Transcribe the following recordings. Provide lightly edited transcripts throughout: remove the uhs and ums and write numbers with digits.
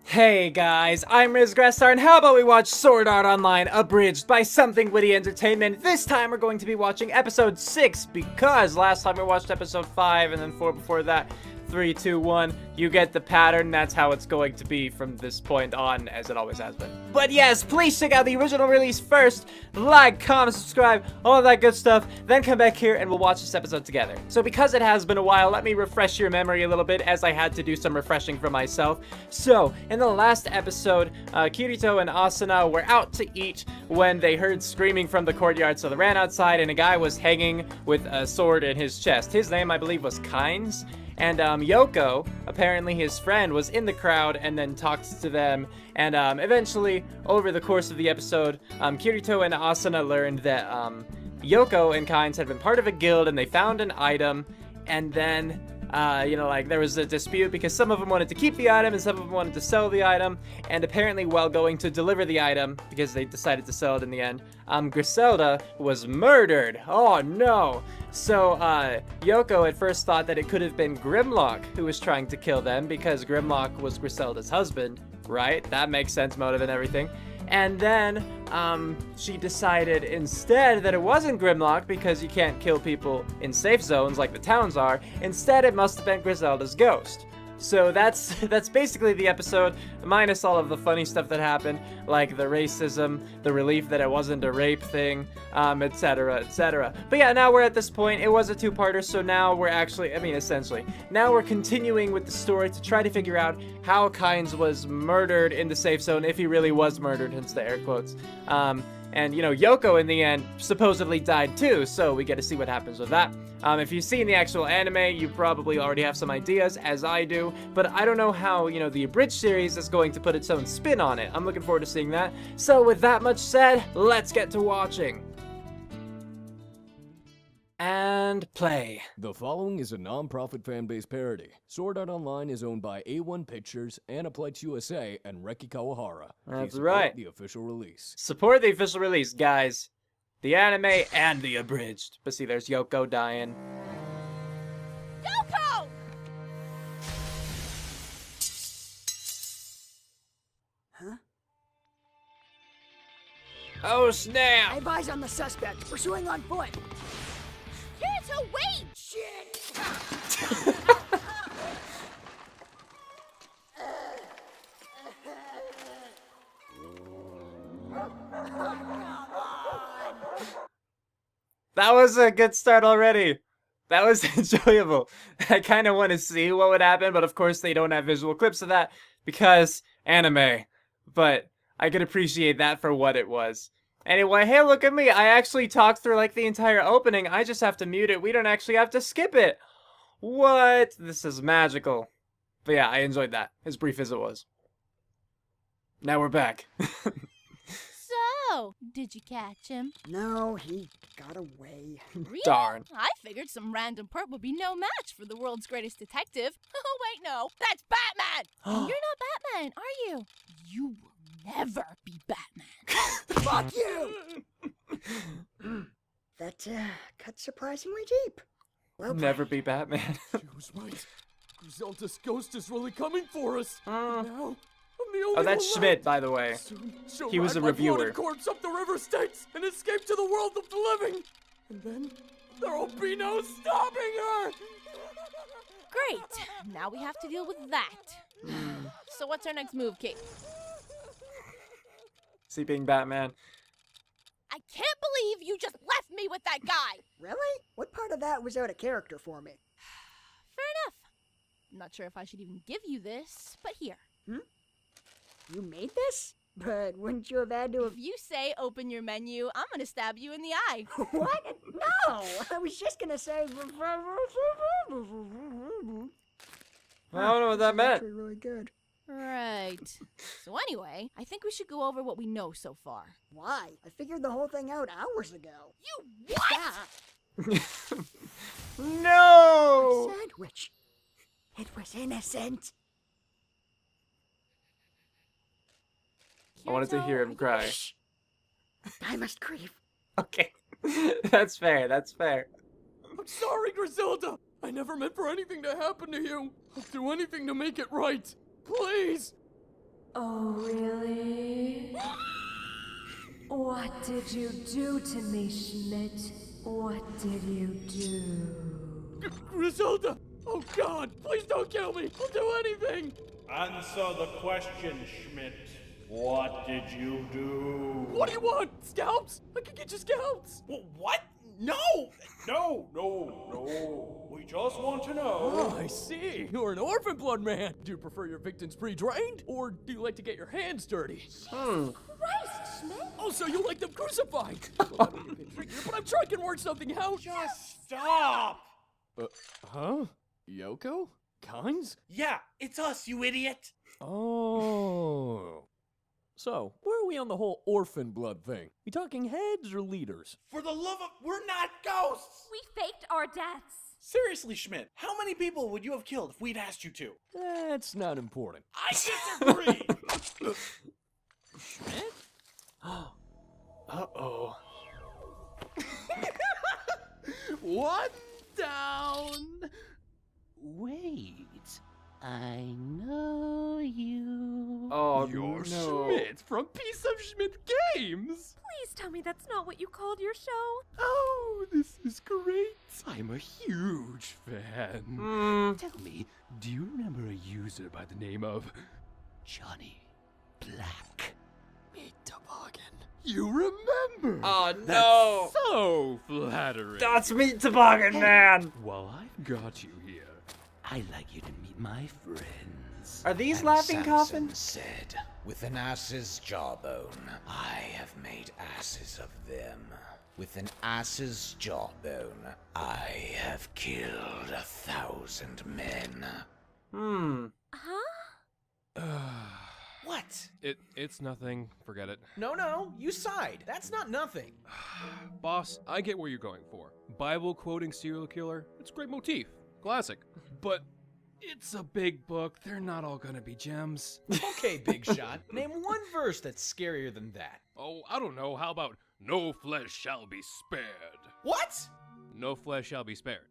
Hey guys, I'm Grestar, and how about we watch Sword Art Online Abridged by Something Witty Entertainment. This time we're going to be watching episode 6, because last time we watched episode 5, and then 4 before that. 3, 2, 1. You get the pattern. That's how it's going to be from this point on, as it always has been. But yes, please check out the original release first. Like, comment, subscribe, all of that good stuff. Then come back here and we'll watch this episode together. So because it has been a while, let me refresh your memory a little bit, as I had to do some refreshing for myself. So, in the last episode, Kirito and Asuna were out to eat when they heard screaming from the courtyard. So they ran outside and a guy was hanging with a sword in his chest. His name, I believe, was Caynz. And Yolko, apparently his friend, was in the crowd and then talked to them. And eventually, over the course of the episode, Kirito and Asuna learned that Yolko and Caynz had been part of a guild, and they found an item. And then, there was a dispute because some of them wanted to keep the item and some of them wanted to sell the item. And apparently, while going to deliver the item, because they decided to sell it in the end, Griselda was murdered. Oh no! So, Yolko at first thought that it could have been Grimlock who was trying to kill them, because Grimlock was Griselda's husband, right? That makes sense, motive and everything. And then, she decided instead that it wasn't Grimlock, because you can't kill people in safe zones like the towns are. Instead, it must have been Griselda's ghost. So that's basically the episode, minus all of the funny stuff that happened, like the racism, the relief that it wasn't a rape thing, etc., etc. But yeah, now we're at this point. It was a two-parter, so now we're actually, essentially, now we're continuing with the story to try to figure out how Caynz was murdered in the safe zone, if he really was murdered, hence the air quotes. And, Yolko in the end supposedly died too, so we get to see what happens with that. If you've seen the actual anime, you probably already have some ideas, as I do, but I don't know how, the Abridged series is going to put its own spin on it. I'm looking forward to seeing that. So with that much said, let's get to watching. And play. The following is a non-profit fan-based parody. Sword Art Online is owned by A1 Pictures, Aniplex USA, and Reki Kawahara. That's Please right. support the official release. Support the official release, guys. The anime and the Abridged. But see, there's Yolko dying. Yolko! Huh? Oh, snap! I have eyes on the suspect, pursuing on foot. Kirito, wait! Shit! That was a good start already. That was enjoyable. I kind of want to see what would happen, but of course they don't have visual clips of that because anime. But I could appreciate that for what it was. Anyway, hey, look at me. I actually talked through like the entire opening. I just have to mute it. We don't actually have to skip it. What? This is magical. But yeah, I enjoyed that, as brief as it was. Now we're back. So, did you catch him? No, he got away. Really? Darn. I figured some random perp would be no match for the world's greatest detective. Oh, wait, no. That's Batman! And you're not Batman, are you? You will never be Batman. Fuck you! That, cut surprisingly deep. Well Never played. be Batman. She was right. Griselda's ghost is really coming for us. Now, I'm the only Oh, that's one Schmidt, left. by the way. Soon she'll He was ride a my reviewer. bloated corpse up the river Styx and escape to the world of the living. And then there'll be no stopping her. Great. Now we have to deal with that. So what's our next move, Kate? See, being Batman. I can't believe you just left me with that guy. Really? What part of that was out of character for me? Fair enough. I'm not sure if I should even give you this, but here. You made this? But wouldn't you have had to have... If you say open your menu, I'm gonna stab you in the eye. What? No! I was just gonna say... I don't know what that meant. Actually really good. Right. So anyway, I think we should go over what we know so far. Why? I figured the whole thing out hours ago. You what? Ah, No! sandwich. It was innocent. I wanted to hear him cry. Shh. I must grieve. Okay. That's fair, that's fair. I'm sorry, Griselda. I never meant for anything to happen to you. I'll do anything to make it right. Please. really? What did you do to me, Schmidt? What did you do? Griselda! Oh God, please don't kill me! I'll do anything! Answer the question, Schmidt. What did you do? What do you want? Scalps? I can get you scalps! What? No! No. We just want to know. Oh, I see. You're an orphan blood man. Do you prefer your victims pre-drained, or do you like to get your hands dirty? Christ, Schmidt! Oh, so you like them crucified? Well, that may be a bit trickier, but I'm sure I can work something out. Just stop! Huh? Yolko? Caynz? Yeah, it's us, you idiot. Oh. So, where are we on the whole orphan blood thing? We talking heads or leaders? For the love of... We're not ghosts! We faked our deaths. Seriously, Schmidt, how many people would you have killed if we'd asked you to? That's not important. I disagree! Schmidt? Uh-oh. One down. Wait, I know you. Oh, You're no. Schmidt from Piece of Schmidt Games. Please tell me that's not what you called your show. Oh, this is great. I'm a huge fan. Tell me, do you remember a user by the name of Johnny Black? Meat toboggan. You remember? Oh, no. So flattering. That's Meat Toboggan, man. Well, I've got you here. I'd like you to meet my friends. Are these And laughing Samson coffins? said, with an ass's jawbone, I have made asses of them. With an ass's jawbone, I have killed 1,000 men. What? It's nothing. Forget it. No, you sighed. That's not nothing. Boss, I get where you're going for. Bible quoting serial killer, it's a great motif. Classic. But it's a big book. They're not all gonna be gems. Okay, big shot. Name one verse that's scarier than that. Oh, I don't know. How about no flesh shall be spared? What? No flesh shall be spared.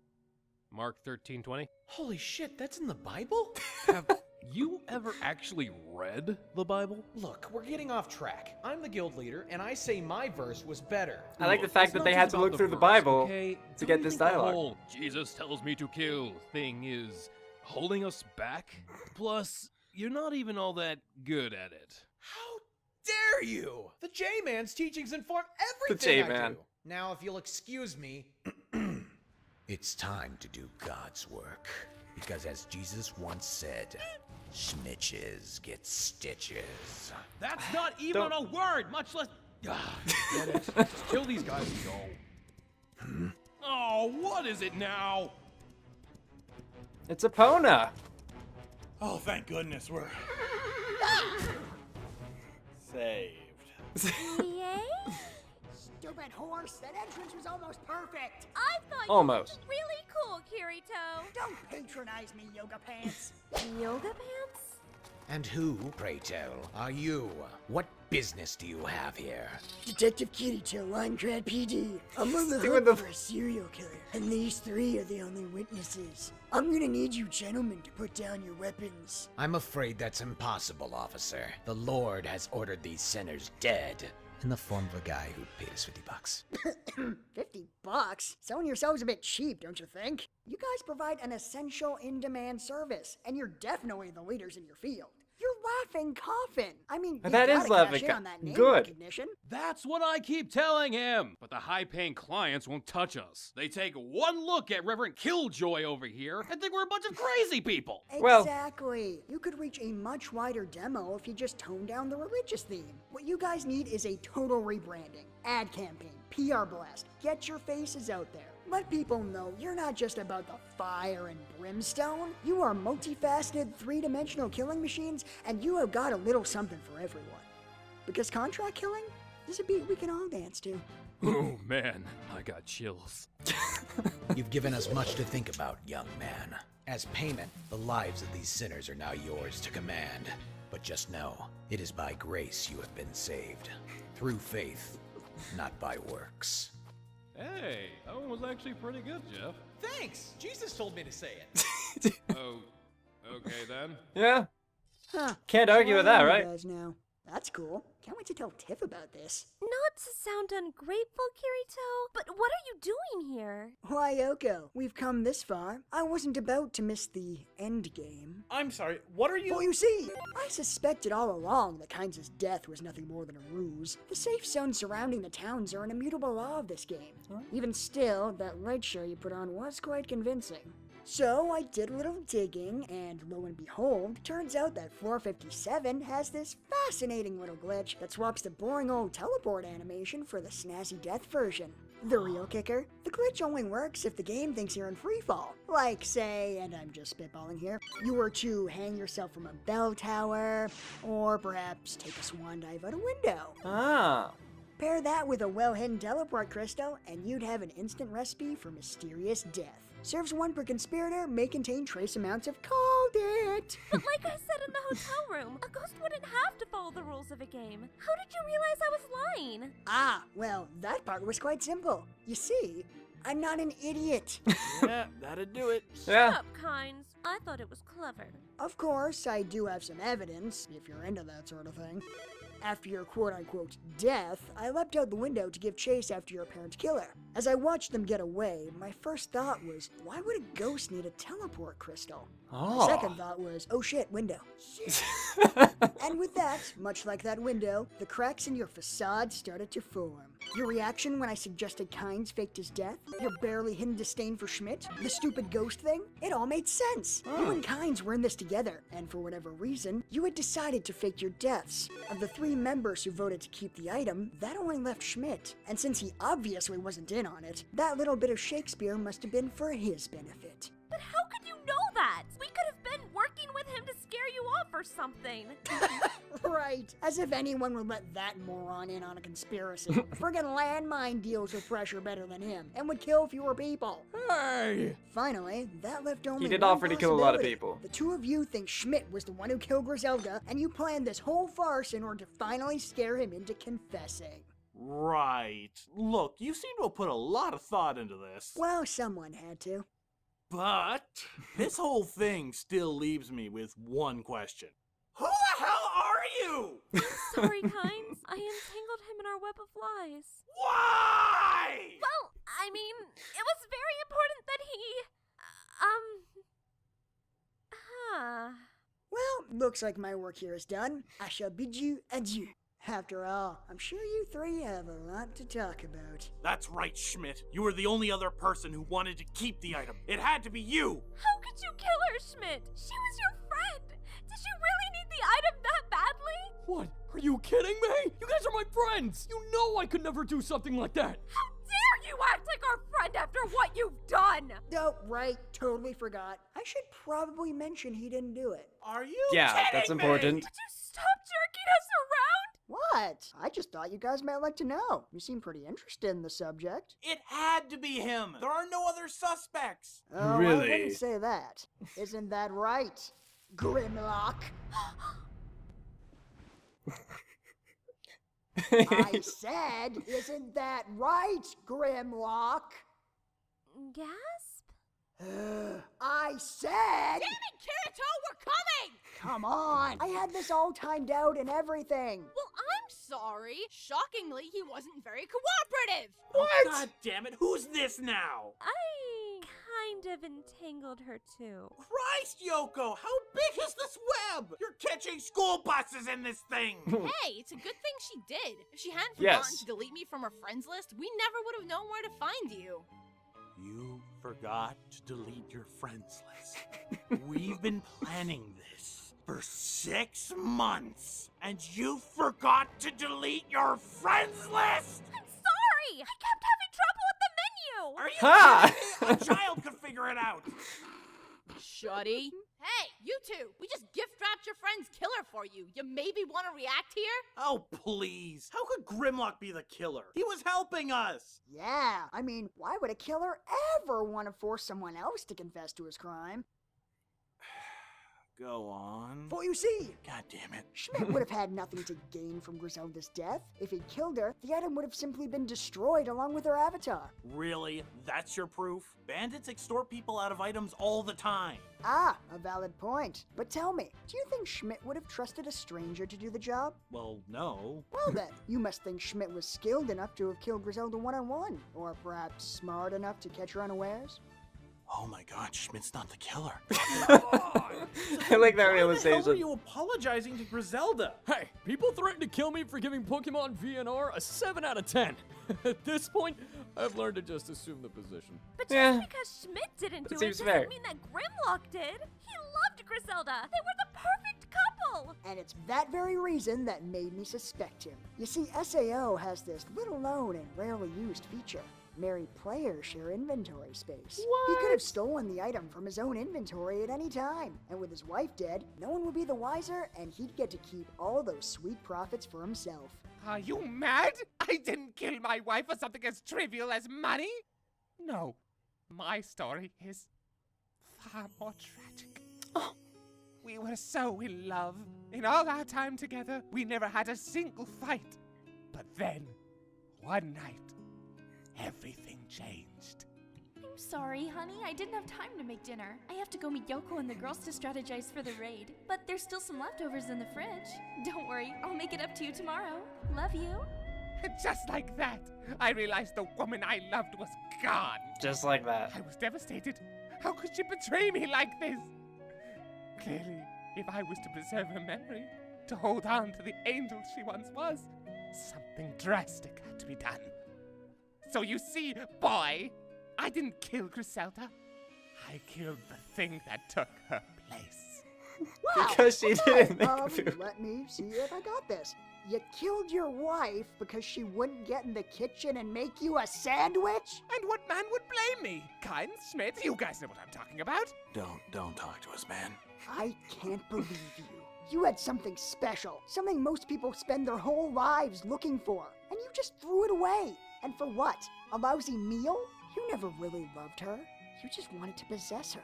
Mark 13:20. Holy shit, that's in the Bible? Have you ever actually read the Bible? Look, we're getting off track. I'm the guild leader, and I say my verse was better. I like the fact It's that not they just had to about look through the verse, Bible okay? to Don't get you this think the dialogue. whole Jesus tells me to kill thing is holding us back? Plus, you're not even all that good at it. How dare you? The J-Man's teachings inform everything I J-Man. do. Now, if you'll excuse me, It's time to do God's work. Because as Jesus once said, schmitches get stitches. That's not even a word, much less. Get it? Just kill these guys and go. Oh, what is it now? It's Epona. Oh, thank goodness we're... saved. Yay? Stupid horse, that entrance was almost perfect. I thought Almost. you were really cool, Kirito. Don't patronize me, Yoga Pants. Yoga pants? And who, pray tell, are you? What business do you have here? Detective Kirito, Linecrad PD. I'm on the Doing hook the- for a serial killer, and these three are the only witnesses. I'm gonna need you gentlemen to put down your weapons. I'm afraid that's impossible, officer. The Lord has ordered these sinners dead. In the form of a guy who paid us $50. $50? Selling yourselves a bit cheap, don't you think? You guys provide an essential in-demand service, and you're definitely the leaders in your field. You're Laughing Coffin. I mean, you That is gotta Laughing cash in Co- on that name good. recognition. That's what I keep telling him. But the high-paying clients won't touch us. They take one look at Reverend Killjoy over here and think we're a bunch of crazy people. Well- Exactly. You could reach a much wider demo if you just tone down the religious theme. What you guys need is a total rebranding, ad campaign, PR blast. Get your faces out there. Let people know you're not just about the fire and brimstone. You are multifaceted, three-dimensional killing machines, and you have got a little something for everyone. Because contract killing is a beat we can all dance to. Oh, man. I got chills. You've given us much to think about, young man. As payment, the lives of these sinners are now yours to command. But just know, it is by grace you have been saved. Through faith, not by works. Hey, that one was actually pretty good, Jeff. thanks. Jesus told me to say it. Oh, okay then. Yeah. Huh. Can't argue with that, right? Guys now. That's cool. Can't wait to tell Tiff about this. Not to sound ungrateful, Kirito, but what are you doing here? Why, Yoko, we've come this far. I wasn't about to miss the end game. I'm sorry, what are you? Well, you see, I suspected all along that Caynz' death was nothing more than a ruse. The safe zones surrounding the towns are an immutable law of this game. Even still, that light show you put on was quite convincing. So I did a little digging, and lo and behold, turns out that 457 has this fascinating little glitch that swaps the boring old teleport animation for the snazzy death version. The real kicker? The glitch only works if the game thinks you're in freefall. Like, say, and I'm just spitballing here, you were to hang yourself from a bell tower, or perhaps take a swan dive out a window. Ah. Pair that with a well-hidden teleport crystal, and you'd have an instant recipe for mysterious death. Serves 1 per conspirator, may contain trace amounts of called it. But like I said in the hotel room, a ghost wouldn't have to follow the rules of a game. How did you realize I was lying? Ah, well, that part was quite simple. You see, I'm not an idiot. Yeah, that'd do it. Yeah. Shut up, Caynz. I thought it was clever. Of course, I do have some evidence, if you're into that sort of thing. After your quote-unquote death, I leapt out the window to give chase after your apparent killer. As I watched them get away, my first thought was, why would a ghost need a teleport crystal? Oh. My second thought was, oh shit, window. And with that, much like that window, the cracks in your facade started to form. Your reaction when I suggested Caynz faked his death, your barely hidden disdain for Schmidt, the stupid ghost thing, it all made sense. You and Caynz were in this together, and for whatever reason, you had decided to fake your deaths. Of the 3 members who voted to keep the item, that only left Schmidt. And since he obviously wasn't in on it, that little bit of Shakespeare must have been for his benefit. But how could you know that? We could have been working with him to scare you off or something. Right, as if anyone would let that moron in on a conspiracy. Friggin' landmine deals with pressure better than him, and would kill fewer people. Hey! Finally, that left only He did one offer to kill a lot of possibility. people. The 2 of you think Schmidt was the one who killed Griselda, and you planned this whole farce in order to finally scare him into confessing. Right. Look, you seem to have put a lot of thought into this. Well, someone had to. But this whole thing still leaves me with one question. Who the hell are you? Sorry, Caynz. I entangled him in our web of lies. Why? Well, I mean, it was very important that he... Well, looks like my work here is done. I shall bid you adieu. After all, I'm sure you 3 have a lot to talk about. That's right, Schmidt. You were the only other person who wanted to keep the item. It had to be you. How could you kill her, Schmidt? She was your friend. Did you really need the item that badly? What? Are you kidding me? You guys are my friends! You know I could never do something like that! How dare you act like our friend after what you've done? Oh, right, totally forgot. I should probably mention he didn't do it. Are you Yeah, kidding that's me? important. Did you stop jerking us around? What? I just thought you guys might like to know. You seem pretty interested in the subject. It had to be him. There are no other suspects. Oh, I Really? wouldn't say that. Isn't that right, Grimlock? I said, isn't that right, Grimlock? Gasp? I said... Damn it, Kirito, we're coming! Come on! I had this all timed out and everything. Well, I'm sorry. Shockingly, he wasn't very cooperative. What? God damn it. Who's this now? I kind of entangled her too. Christ, Yoko. How big is this web? You're catching school buses in this thing. Hey, it's a good thing she did. If she hadn't Yes. forgotten to delete me from her friends list, we never would have known where to find you. You forgot to delete your friends list. We've been planning this for 6 months, and you forgot to delete your friends list? I'm sorry! I kept having trouble with the menu! Are you Ha! kidding me? A child could figure it out. Shuddy. Hey, you two, we just gift-wrapped your friend's killer for you. You maybe want to react here? Oh, please. How could Grimlock be the killer? He was helping us. Yeah, I mean, why would a killer ever want to force someone else to confess to his crime? Go on. For you see, God damn it. Schmidt would have had nothing to gain from Griselda's death. If he killed her, the item would have simply been destroyed along with her avatar. Really? That's your proof? Bandits extort people out of items all the time. Ah, a valid point. But tell me, do you think Schmidt would have trusted a stranger to do the job? Well, no. Well then, you must think Schmidt was skilled enough to have killed Griselda one-on-one, or perhaps smart enough to catch her unawares? Oh my god, Schmidt's not the killer. I like that Why the hell are realization. you apologizing to Griselda? Hey, people threaten to kill me for giving Pokemon VNR a 7 out of 10. At this point, I've learned to just assume the position. But Yeah. just because Schmidt didn't do it seems doesn't fair. mean that Grimlock did. He loved Griselda. They were the perfect couple. And it's that very reason that made me suspect him. You see, SAO has this little known and rarely used feature. Married players share inventory space. He could have stolen the item from his own inventory at any time. And with his wife dead, no one would be the wiser, and he'd get to keep all those sweet profits for himself. Are you mad? I didn't kill my wife for something as trivial as money. No, my story is far more tragic. Oh. We were so in love. In all our time together, we never had a single fight. But then, one night, everything changed. I'm sorry, honey. I didn't have time to make dinner. I have to go meet Yolko and the girls to strategize for the raid. But there's still some leftovers in the fridge. Don't worry, I'll make it up to you tomorrow. Love you. Just like that, I realized the woman I loved was gone. Just like that. I was devastated. How could she betray me like this? Clearly, if I was to preserve her memory, to hold on to the angel she once was, something drastic had to be done. So you see, boy, I didn't kill Griselda. I killed the thing that took her place. Wow, Because she didn't make food. Let me see if I got this. You killed your wife because she wouldn't get in the kitchen and make you a sandwich? And what man would blame me? Caynz, Schmidt, you guys know what I'm talking about. Don't talk to us, man. I can't believe you. You had something special, something most people spend their whole lives looking for, and you just threw it away. And for what? A lousy meal? You never really loved her. You just wanted to possess her.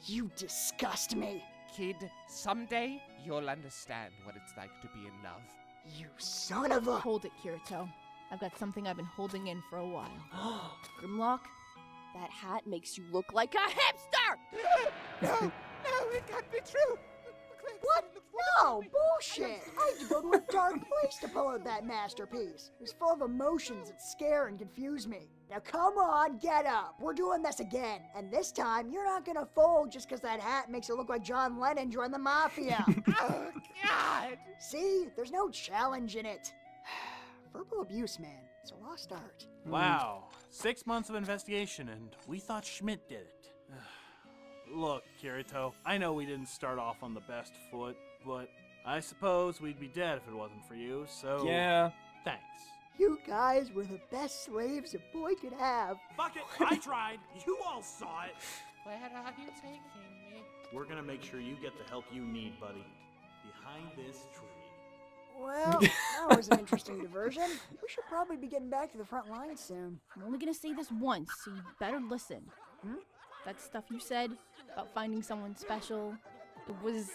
You disgust me. Kid, someday you'll understand what it's like to be in love. You son of a... Hold it, Kirito. I've got something I've been holding in for a while. Grimlock, that hat makes you look like a hipster! No, it can't be true. What? No, bullshit! I had to go to a dark place to pull out that masterpiece. It was full of emotions that scare and confuse me. Now come on, get up. We're doing this again. And this time, you're not gonna fold just because that hat makes it look like John Lennon joined the mafia. Oh, God! See? There's no challenge in it. Verbal abuse, man. It's a lost art. Wow. 6 months of investigation, and we thought Schmidt did it. Look, Kirito, I know we didn't start off on the best foot, but I suppose we'd be dead if it wasn't for you, so... Yeah. Thanks. You guys were the best slaves a boy could have. Fuck it, I tried. You all saw it. Where are you taking me? We're gonna make sure you get the help you need, buddy. Behind this tree. Well, that was an interesting diversion. We should probably be getting back to the front lines soon. I'm only gonna say this once, so you better listen. That stuff you said about finding someone special, it was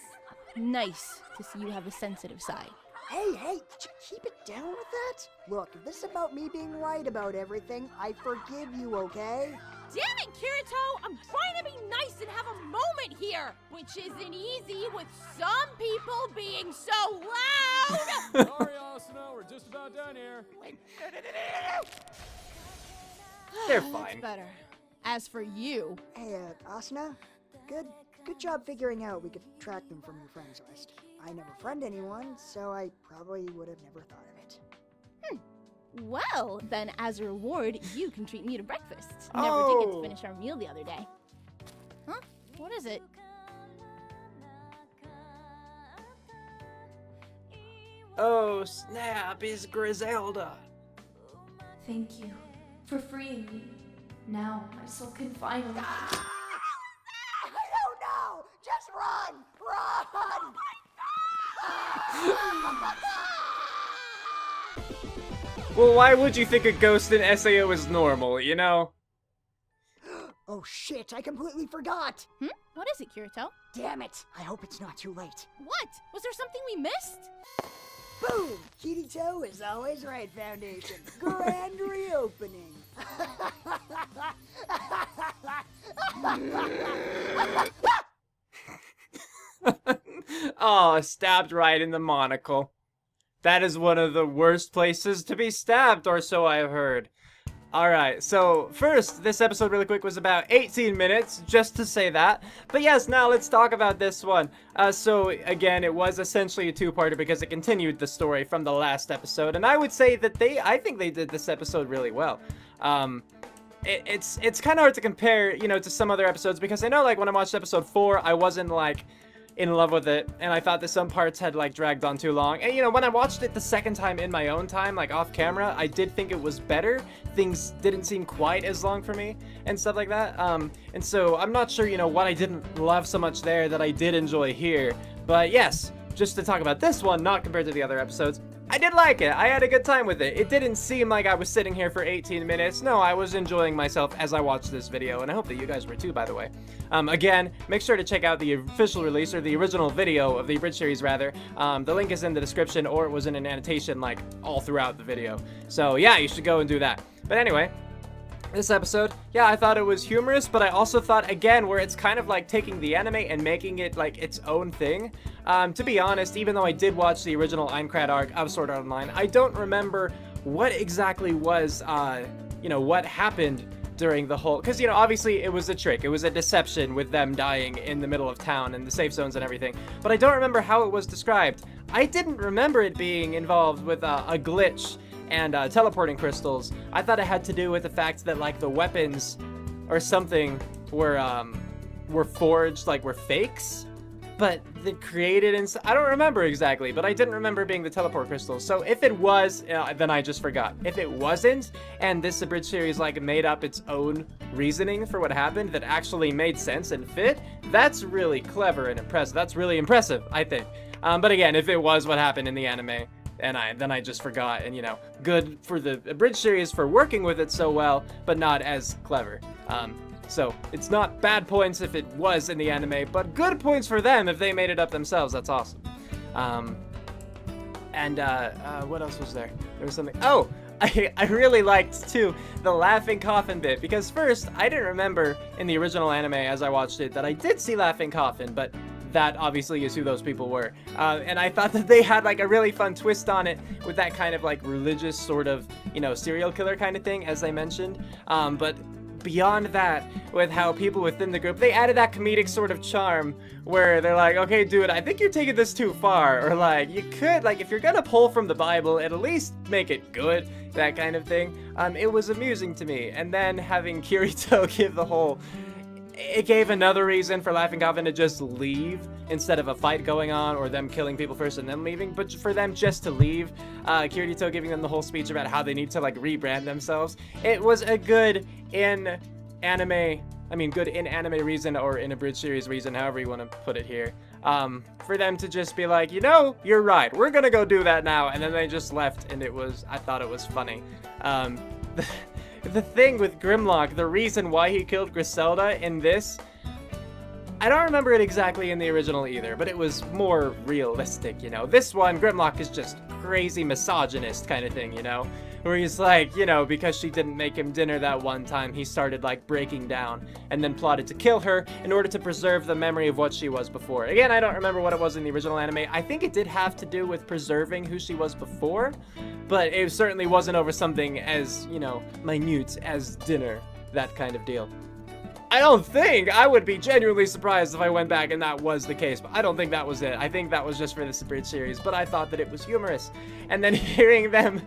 nice to see you have a sensitive side. Hey, did you keep it down with that? Look, if this is about me being right about everything, I forgive you, okay? Damn it, Kirito! I'm trying to be nice and have a moment here, which isn't easy with some people being so loud! Sorry, Asuna, we're just about done here. They're That's fine. better. As for you... Hey, Asuna, good job figuring out we could track them from your friends list. I never friend anyone, so I probably would have never thought of it. Well, then as a reward, you can treat me to breakfast. Never did get to finish our meal the other day. Huh? What is it? Oh, snap, is Griselda. Thank you for freeing me. Now my soul can finally... I don't know! Just run! Run! Well, why would you think a ghost in SAO is normal, you know? Oh shit, I completely forgot! What is it, Kirito? Damn it! I hope it's not too late. What? Was there something we missed? Boom! Kirito is always right, Foundation. Grand reopening. Oh, stabbed right in the monocle. That is one of the worst places to be stabbed, or so I've heard. Alright, so first, this episode really quick was about 18 minutes, just to say that. But yes, now let's talk about this one. So again, it was essentially a two-parter because it continued the story from the last episode. And I would say that I think they did this episode really well. It's kind of hard to compare, you know, to some other episodes because I know, like, when I watched episode 4, I wasn't, like, in love with it, and I thought that some parts had, like, dragged on too long. And, you know, when I watched it the second time in my own time, like, off camera, I did think it was better. Things didn't seem quite as long for me, and stuff like that. And so, I'm not sure, you know, what I didn't love so much there that I did enjoy here. But, yes, just to talk about this one, not compared to the other episodes, I did like it. I had a good time with it. It didn't seem like I was sitting here for 18 minutes. No, I was enjoying myself as I watched this video, and I hope that you guys were too, by the way. Again, make sure to check out the official release, or the original video of the Abridged series, rather. The link is in the description, or it was in an annotation, like, all throughout the video. So, yeah, you should go and do that. But anyway, this episode, yeah, I thought it was humorous, but I also thought, again, where it's kind of like taking the anime and making it, like, its own thing. To be honest, even though I did watch the original Aincrad arc of Sword Art Online, I don't remember what exactly was, you know, what happened during the whole, because, you know, obviously it was a trick, it was a deception with them dying in the middle of town and the safe zones and everything, but I don't remember how it was described. I didn't remember it being involved with a glitch and teleporting crystals. I thought it had to do with the fact that, like, the weapons or something were forged, like, were fakes, but they created I don't remember exactly, but I didn't remember being the teleport crystals. So if it was, then I just forgot. If it wasn't, and this Abridged series, like, made up its own reasoning for what happened that actually made sense and fit, that's really clever and impressive. That's really impressive, I think. But again, if it was what happened in the anime, and then I just forgot, and, you know, good for the Abridged series for working with it so well, but not as clever. So it's not bad points if it was in the anime, but good points for them if they made it up themselves. That's awesome. What else was there? There was something. Oh, I really liked, too, the laughing coffin bit, because first, I didn't remember in the original anime as I watched it that I did see laughing coffin, but that obviously is who those people were. And I thought that they had, like, a really fun twist on it with that kind of, like, religious sort of, you know, serial killer kind of thing, as I mentioned. But beyond that, with how people within the group, they added that comedic sort of charm where they're like, okay, dude, I think you're taking this too far, or, like, you could, like, if you're gonna pull from the Bible, at least make it good, that kind of thing. It was amusing to me. And then having Kirito give the whole, it gave another reason for Laughing Coffin to just leave instead of a fight going on or them killing people first and then leaving, but for them just to leave, Kirito giving them the whole speech about how they need to, like, rebrand themselves. It was a good in-anime reason, or in Abridged series reason, however you want to put it here, for them to just be like, you know, you're right, we're gonna go do that now, and then they just left, and I thought it was funny. The thing with Grimlock, the reason why he killed Griselda in this, I don't remember it exactly in the original either, but it was more realistic, you know. This one, Grimlock is just crazy misogynist kind of thing, you know, where he's like, you know, because she didn't make him dinner that one time, he started, like, breaking down and then plotted to kill her in order to preserve the memory of what she was before. Again, I don't remember what it was in the original anime. I think it did have to do with preserving who she was before, but it certainly wasn't over something as, you know, minute as dinner, that kind of deal. I don't think, I would be genuinely surprised if I went back and that was the case, but I don't think that was it. I think that was just for this Abridged series, but I thought that it was humorous. And then hearing them,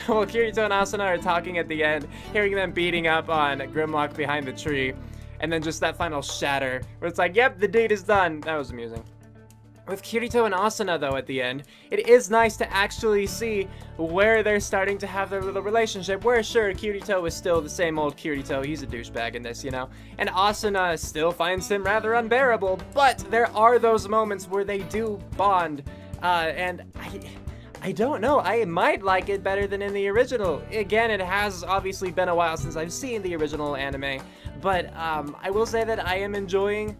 well, Kirito and Asuna are talking at the end, hearing them beating up on Grimlock behind the tree, and then just that final shatter, where it's like, yep, the deed is done. That was amusing. With Kirito and Asuna, though, at the end, it is nice to actually see where they're starting to have their little relationship, where, sure, Kirito is still the same old Kirito, he's a douchebag in this, you know, and Asuna still finds him rather unbearable, but there are those moments where they do bond, and I don't know, I might like it better than in the original. Again, it has obviously been a while since I've seen the original anime, But I will say that I am enjoying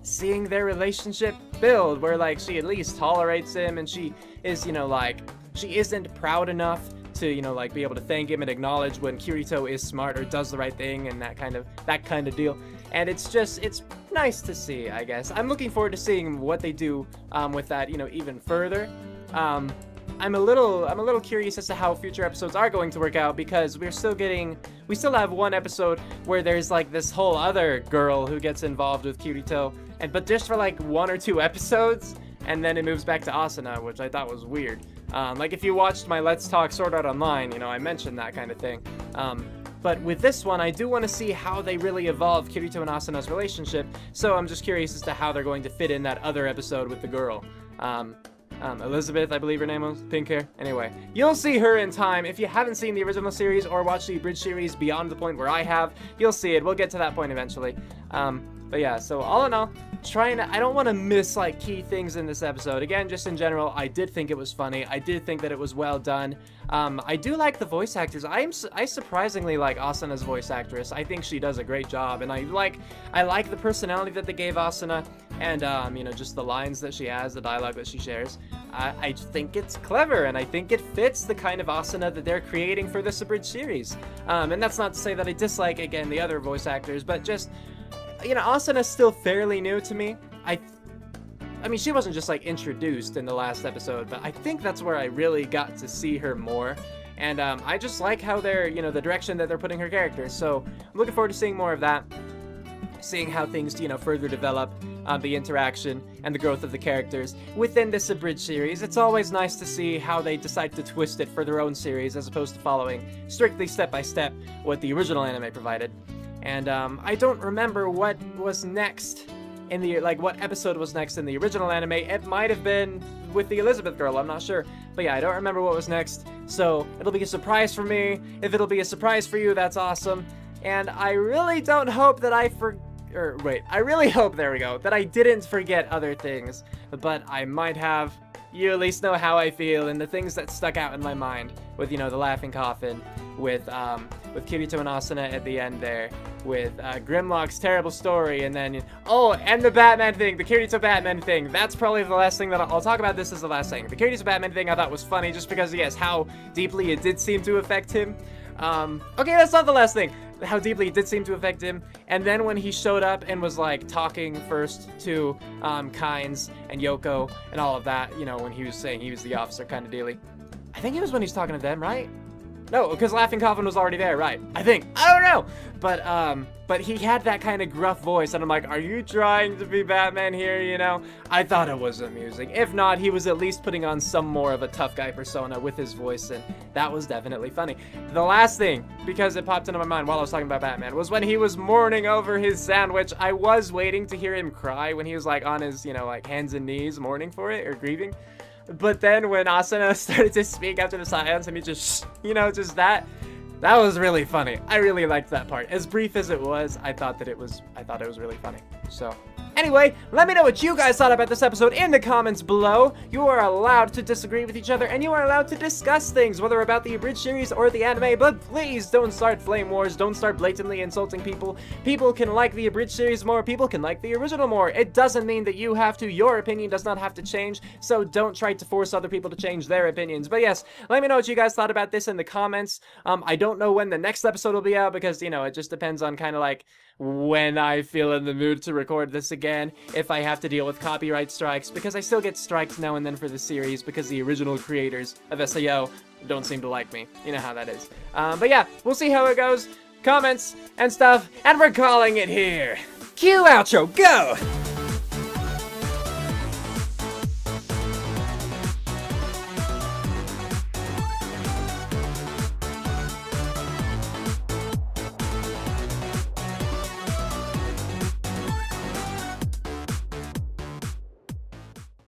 seeing their relationship build, where like she at least tolerates him, and she is, you know, like she isn't proud enough to, you know, like be able to thank him and acknowledge when Kirito is smart or does the right thing and that kind of deal. And it's nice to see, I guess. I'm looking forward to seeing what they do with that, you know, even further. I'm a little curious as to how future episodes are going to work out, because we still have one episode where there's like this whole other girl who gets involved with Kirito, but just for like 1 or 2 episodes, and then it moves back to Asuna, which I thought was weird. Like if you watched my Let's Talk Sword Art Online, you know, I mentioned that kind of thing. But with this one, I do want to see how they really evolve Kirito and Asuna's relationship, so I'm just curious as to how they're going to fit in that other episode with the girl. Elizabeth, I believe her name was, pink hair. Anyway, you'll see her in time. If you haven't seen the original series or watched the Abridged series beyond the point where I have, you'll see it. We'll get to that point eventually. But yeah, so all in all, I don't want to miss like key things in this episode. Again, just in general, I did think it was funny. I did think that it was well done. I do like the voice actors. I surprisingly like Asuna's voice actress. I think she does a great job, and I like the personality that they gave Asuna, and you know, just the lines that she has, the dialogue that she shares. I think it's clever, and I think it fits the kind of Asuna that they're creating for this Abridged series. And that's not to say that I dislike, again, the other voice actors, but just, you know, Asuna's still fairly new to me. I mean, she wasn't just like introduced in the last episode, but I think that's where I really got to see her more. And I just like how they're, you know, the direction that they're putting her character. So I'm looking forward to seeing more of that, seeing how things, you know, further develop the interaction and the growth of the characters within this Abridged series. It's always nice to see how they decide to twist it for their own series, as opposed to following strictly step by step what the original anime provided. And I don't remember what was next in the, like, what episode was next in the original anime. It might have been with the Elizabeth girl, I'm not sure. But yeah, I don't remember what was next, so it'll be a surprise for me. If it'll be a surprise for you, that's awesome. And I really don't hope that I really hope, there we go, that I didn't forget other things, but I might have. You at least know how I feel, and the things that stuck out in my mind with, you know, the laughing coffin, with Kirito and Asuna at the end there, with Grimlock's terrible story, and then, oh, and the Batman thing, the Kirito Batman thing. That's probably the last thing that I'll talk about. This is the last thing. The Kirito Batman thing I thought was funny, just because, yes, how deeply it did seem to affect him. Okay, that's not the last thing. How deeply it did seem to affect him. And then when he showed up and was like talking first to Caynz and Yolko and all of that, you know, when he was saying he was the officer kind of dealy. I think it was when he's talking to them, right? No, because Laughing Coffin was already there, right? I think. I don't know. But he had that kind of gruff voice, and I'm like, are you trying to be Batman here, you know? I thought it was amusing. If not, he was at least putting on some more of a tough guy persona with his voice, and that was definitely funny. The last thing, because it popped into my mind while I was talking about Batman, was when he was mourning over his sandwich. I was waiting to hear him cry when he was like on his, you know, like hands and knees mourning for it, or grieving. But then when Asuna started to speak after the silence, and he just, you know, just that was really funny. I really liked that part. As brief as it was, I thought it was really funny. So, anyway, let me know what you guys thought about this episode in the comments below. You are allowed to disagree with each other, and you are allowed to discuss things, whether about the Abridged series or the anime, but please don't start flame wars. Don't start blatantly insulting people. People can like the Abridged series more. People can like the original more. It doesn't mean that you have to. Your opinion does not have to change, so don't try to force other people to change their opinions. But yes, let me know what you guys thought about this in the comments. I don't know when the next episode will be out, because, you know, it just depends on kind of like when I feel in the mood to record this again, if I have to deal with copyright strikes, because I still get strikes now and then for the series, because the original creators of SAO don't seem to like me. You know how that is. But yeah, we'll see how it goes. Comments and stuff, and we're calling it here. Cue outro, go!